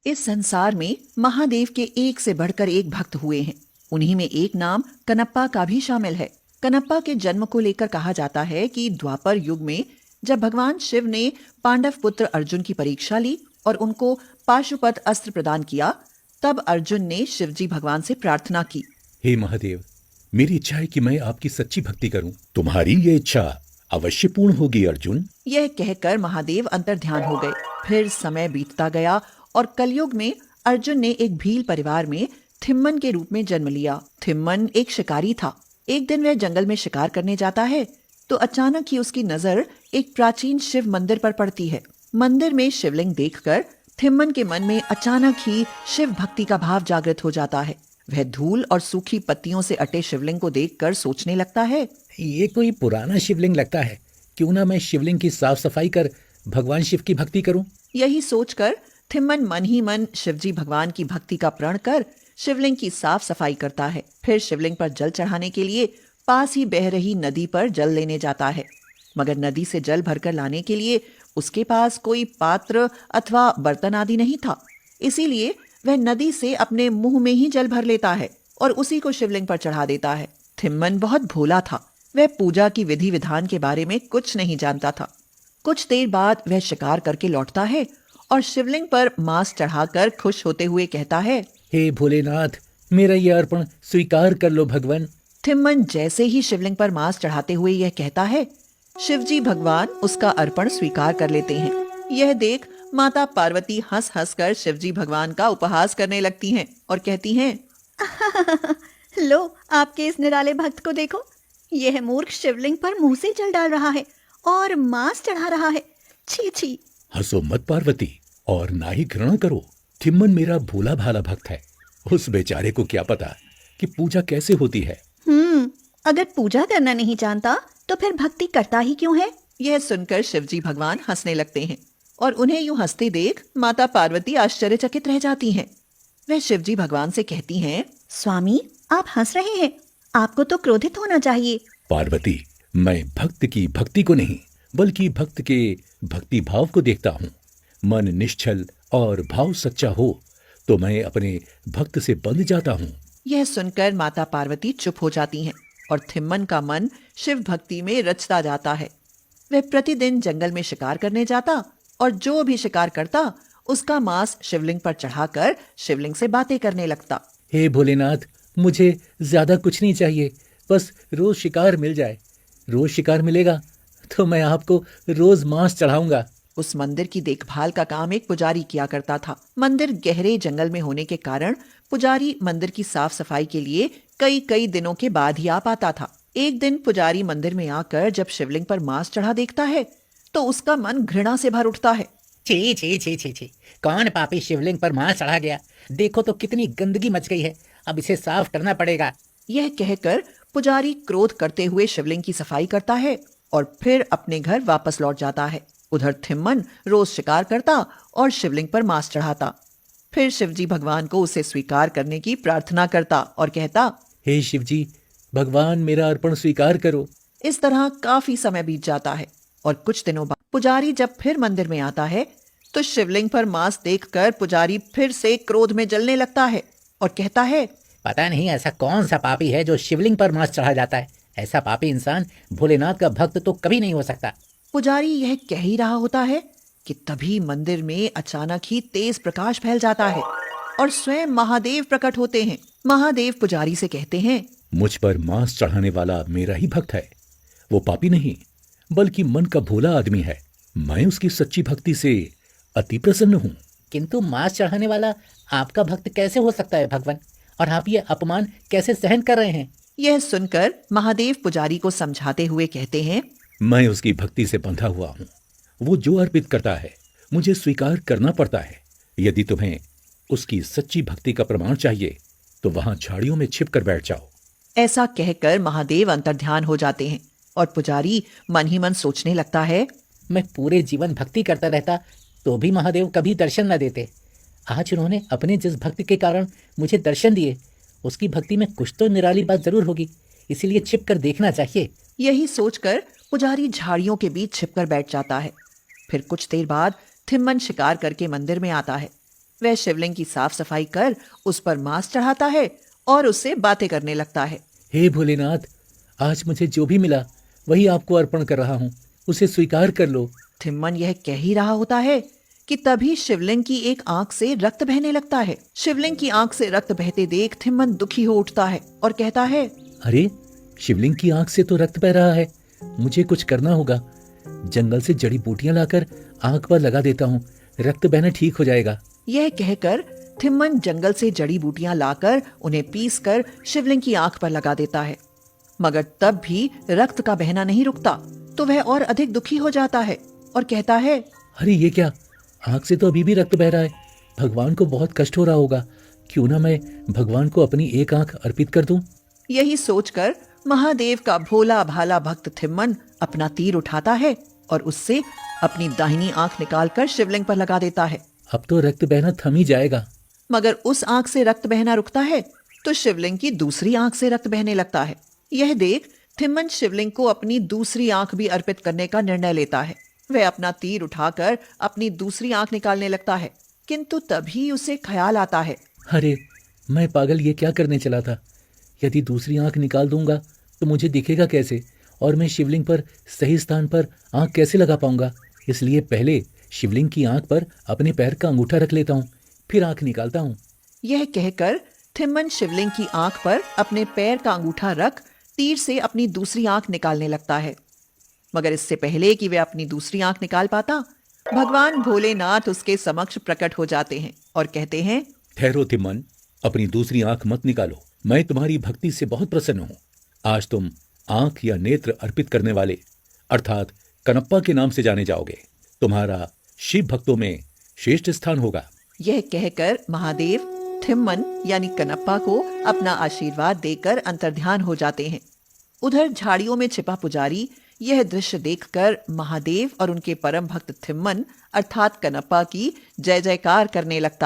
इस संसार में महादेव के एक से बढ़कर एक भक्त हुए हैं। उन्हीं में एक नाम कनप्पा का भी शामिल है। कनप्पा के जन्म को लेकर कहा जाता है कि द्वापर युग में जब भगवान शिव ने पांडव पुत्र अर्जुन की परीक्षा ली और उनको पाशुपत अस्त्र प्रदान किया, तब अर्जुन ने शिवजी भगवान से प्रार्थना की, हे महादेव, मेरी इच्छा है कि मैं आपकी सच्ची भक्ति करूं। तुम्हारी ये इच्छा अवश्य पूर्ण होगी अर्जुन। यह कहकर महादेव अंतर्ध्यान हो गए। फिर समय बीतता गया और कलयुग में अर्जुन ने एक भील परिवार में थिम्मन के रूप में जन्म लिया। थिम्मन एक शिकारी था। एक दिन वह जंगल में शिकार करने जाता है तो अचानक ही उसकी नजर एक प्राचीन शिव मंदिर पर पड़ती है। मंदिर में शिवलिंग देखकर थिम्मन के मन में अचानक ही शिव भक्ति का भाव जागृत हो जाता है। वह धूल और सूखी पत्तियों से अटे शिवलिंग को देखकर सोचने लगता है, ये कोई पुराना शिवलिंग लगता है, क्यों ना मैं शिवलिंग की साफ सफाई कर भगवान शिव की भक्ति करूं। यही सोचकर थिम्मन मन ही मन शिवजी भगवान की भक्ति का प्रण कर शिवलिंग की साफ सफाई करता है। फिर शिवलिंग पर जल चढ़ाने के लिए पास ही बह रही नदी पर जल लेने जाता है, मगर नदी से जल भरकर लाने के लिए उसके पास कोई पात्र अथवा बर्तन आदि नहीं था। इसीलिए वह नदी से अपने मुंह में ही जल भर लेता है और उसी को शिवलिंग पर चढ़ा देता है। थिम्मन बहुत भोला था। वह पूजा की विधि विधान के बारे में कुछ नहीं जानता था। कुछ देर बाद वह शिकार करके लौटता है और शिवलिंग पर मांस चढ़ाकर खुश होते हुए कहता है, हे भोलेनाथ, मेरा ये अर्पण स्वीकार कर लो भगवान। थिम्मन जैसे ही शिवलिंग पर मांस चढ़ाते हुए यह कहता है, शिवजी भगवान उसका अर्पण स्वीकार कर लेते हैं। यह देख माता पार्वती हंस हंस कर शिवजी भगवान का उपहास करने लगती हैं और कहती हैं, लो, आपके इस निराले भक्त को देखो, यह मूर्ख शिवलिंग पर मुंह से जल डाल रहा है और मांस चढ़ा रहा है। छी छी। हंसो मत पार्वती, और ना ही घृणा करो। थिम्मन मेरा भोला भाला भक्त है। उस बेचारे को क्या पता कि पूजा कैसे होती है। अगर पूजा करना नहीं जानता तो फिर भक्ति करता ही क्यों है। यह सुनकर शिवजी भगवान हंसने लगते हैं और उन्हें यूं हंसते देख माता पार्वती आश्चर्यचकित रह जाती हैं। वह शिवजी भगवान से कहती हैं, स्वामी, आप हंस रहे हैं, आपको तो क्रोधित होना चाहिए। पार्वती, मैं भक्त की भक्ति को नहीं बल्कि भक्त के भक्ति भाव को देखता हूँ। मन निश्चल और भाव सच्चा हो तो मैं अपने भक्त से बंध जाता हूँ। यह सुनकर माता पार्वती चुप हो जाती हैं और थिम्मन का मन शिव भक्ति में रचता जाता है। वह प्रतिदिन जंगल में शिकार करने जाता और जो भी शिकार करता उसका मांस शिवलिंग पर चढ़ाकर शिवलिंग से बातें करने लगता। हे भोलेनाथ, मुझे ज्यादा कुछ नहीं चाहिए, बस रोज शिकार मिल जाए। रोज शिकार मिलेगा तो मैं आपको रोज मांस चढ़ाऊंगा। उस मंदिर की देखभाल का काम एक पुजारी किया करता था। मंदिर गहरे जंगल में होने के कारण पुजारी मंदिर की साफ सफाई के लिए कई कई दिनों के बाद ही आ पाता था। एक दिन पुजारी मंदिर में आकर जब शिवलिंग पर मांस चढ़ा देखता है तो उसका मन घृणा से भर उठता है। छी छी छी छी छी, कौन पापी शिवलिंग पर मांस चढ़ा गया। देखो तो कितनी गंदगी मच गई है, अब इसे साफ करना पड़ेगा। यह कहकर पुजारी क्रोध करते हुए शिवलिंग की सफाई करता है और फिर अपने घर वापस लौट जाता है। उधर थिम्मन रोज शिकार करता और शिवलिंग पर मांस चढ़ाता। फिर शिवजी भगवान को उसे स्वीकार करने की प्रार्थना करता और कहता, हे शिवजी भगवान, मेरा अर्पण स्वीकार करो। इस तरह काफी समय बीत जाता है और कुछ दिनों बाद पुजारी जब फिर मंदिर में आता है तो शिवलिंग पर मांस देखकर पुजारी फिर से क्रोध में जलने लगता है और कहता है, पता नहीं ऐसा कौन सा पापी है जो शिवलिंग पर मांस चढ़ा जाता है। ऐसा पापी इंसान भोलेनाथ का भक्त तो कभी नहीं हो सकता। पुजारी यह कह ही रहा होता है कि तभी मंदिर में अचानक ही तेज प्रकाश फैल जाता है और स्वयं महादेव प्रकट होते हैं। महादेव पुजारी से कहते हैं, मुझ पर मांस चढ़ाने वाला मेरा ही भक्त है। वो पापी नहीं बल्कि मन का भोला आदमी है। मैं उसकी सच्ची भक्ति से अति प्रसन्न हूँ। किंतु मांस चढ़ाने वाला आपका भक्त कैसे हो सकता है भगवान, और आप ये अपमान कैसे सहन कर रहे हैं। यह सुनकर महादेव पुजारी को समझाते हुए कहते हैं, मैं उसकी भक्ति से बंधा हुआ हूँ। वो जो अर्पित करता है मुझे स्वीकार करना पड़ता है। यदि तुम्हें उसकी सच्ची भक्ति का प्रमाण चाहिए तो वहां झाड़ियों में छिप कर बैठ जाओ। ऐसा कहकर महादेव अंतर्ध्यान हो जाते हैं और पुजारी मन ही मन सोचने लगता है, मैं पूरे जीवन भक्ति करता रहता तो भी महादेव कभी दर्शन न देते। आज उन्होंने अपने जिस भक्ति के कारण मुझे दर्शन दिए, उसकी भक्ति में कुछ तो निराली बात जरूर होगी, इसीलिए छिप कर देखना चाहिए। यही सोचकर पुजारी झाड़ियों के बीच छिपकर बैठ जाता है। फिर कुछ देर बाद थिम्मन शिकार करके मंदिर में आता है। वह शिवलिंग की साफ सफाई कर उस पर मांस चढ़ाता है और उससे बातें करने लगता है। हे भोलेनाथ, आज मुझे जो भी मिला वही आपको अर्पण कर रहा हूँ, उसे स्वीकार कर लो। थिम्मन यह कह ही रहा होता है कि तभी शिवलिंग की एक आंख से रक्त बहने लगता है। शिवलिंग की आंख से रक्त बहते देख थिम्मन दुखी हो उठता है और कहता है, अरे, शिवलिंग की आंख से तो रक्त बह रहा है, मुझे कुछ करना होगा। जंगल से जड़ी बूटियां लाकर आंख पर लगा देता हूँ, रक्त बहना ठीक हो जाएगा। यह कहकर थिम्मन जंगल से जड़ी बूटियां लाकर उन्हें पीसकर शिवलिंग की आंख पर लगा देता है। मगर तब भी रक्त का बहना नहीं रुकता तो वह और अधिक दुखी हो जाता है और कहता है, अरे ये क्या, आंख से तो अभी भी रक्त बह रहा है, भगवान को बहुत कष्ट हो रहा होगा, क्यों ना मैं भगवान को अपनी एक आंख अर्पित कर दूं। यही सोचकर महादेव का भोला भाला भक्त थिम्मन अपना तीर उठाता है और उससे अपनी दाहिनी आंख निकालकर शिवलिंग पर लगा देता है। अब तो रक्त बहना थम ही जाएगा। मगर उस आंख से रक्त बहना रुकता है तो शिवलिंग की दूसरी आंख से रक्त बहने लगता है। यह देख थिम्मन शिवलिंग को अपनी दूसरी आंख भी अर्पित करने का निर्णय लेता है। वह अपना तीर उठाकर अपनी दूसरी आंख निकालने लगता है, किंतु तभी उसे ख्याल आता है, अरे, मैं पागल ये क्या करने चला था। यदि दूसरी आंख निकाल दूंगा तो मुझे दिखेगा कैसे, और मैं शिवलिंग पर सही स्थान पर आंख कैसे लगा पाऊंगा। इसलिए पहले शिवलिंग की आंख पर अपने पैर का अंगूठा रख लेता हूँ, फिर आंख निकालता हूँ। यह कहकर थिम्मन शिवलिंग की आंख पर अपने पैर का अंगूठा रख तीर से अपनी दूसरी आंख निकालने लगता है। मगर इससे पहले कि वह अपनी दूसरी आंख निकाल पाता, भगवान भोलेनाथ उसके समक्ष प्रकट हो जाते हैं और कहते हैं, ठहरो तिम्मन, अपनी दूसरी आंख मत निकालो, मैं तुम्हारी भक्ति से बहुत प्रसन्न हूँ। आज तुम आंख या नेत्र अर्पित करने वाले अर्थात कनप्पा के नाम से जाने जाओगे। तुम्हारा शिव भक्तों में श्रेष्ठ स्थान होगा। यह कहकर महादेव थिम्मन यानी कनप्पा को अपना आशीर्वाद देकर अंतर्ध्यान हो जाते हैं। उधर झाड़ियों में छिपा पुजारी यह दृश्य देखकर महादेव और उनके परम भक्त थिम्मन अर्थात कनप्पा की जय जयकार करने लगता है।